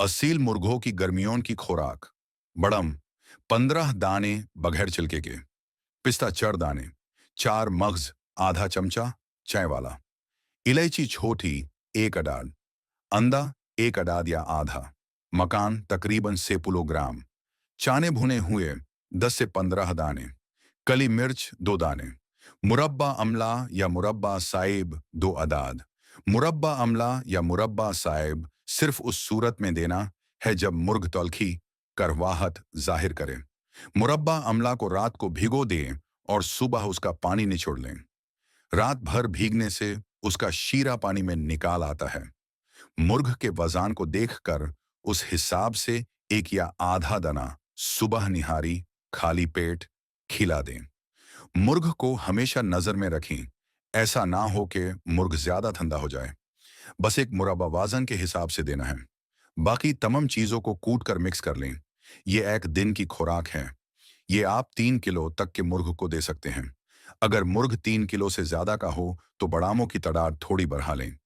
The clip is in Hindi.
असील मुर्गों की गर्मियों की खुराक। बड़म 15 दाने बगैर छिलके के। पिस्ता चर दाने 4 मग्ज आधा चमचा चाय वाला। इलायची छोटी 1 अदाद। अंडा 1 अदाद या आधा। मकान तकरीबन सेपुलो ग्राम। चाने भुने हुए 10 से 15 दाने। कली मिर्च 2 दाने। मुरब्बा अमला या मुरब्बा साइब 2 अदाद। मुरब्बा अमला या मुरब्बा साइब सिर्फ उस सूरत में देना है जब मुर्ग तलखी करवाहट जाहिर करे। मुरब्बा अमला को रात को भिगो दें और सुबह उसका पानी निचोड़ लें। रात भर भीगने से उसका शीरा पानी में निकाल आता है। मुर्ग के वजन को देखकर उस हिसाब से 1 या आधा दाना सुबह निहारी खाली पेट खिला दें। मुर्ग को हमेशा नजर में रखें, ऐसा ना हो कि मुर्ग ज्यादा ठंडा हो जाए। बस एक मुरब्बा वजन के हिसाब से देना है। बाकी तमाम चीजों को कूट कर मिक्स कर लें। ये एक दिन की खुराक है। ये आप 3 किलो तक के मुर्ग को दे सकते हैं। अगर मुर्ग 3 किलो से ज्यादा का हो तो बड़ामों की तादाद थोड़ी बढ़ा लें।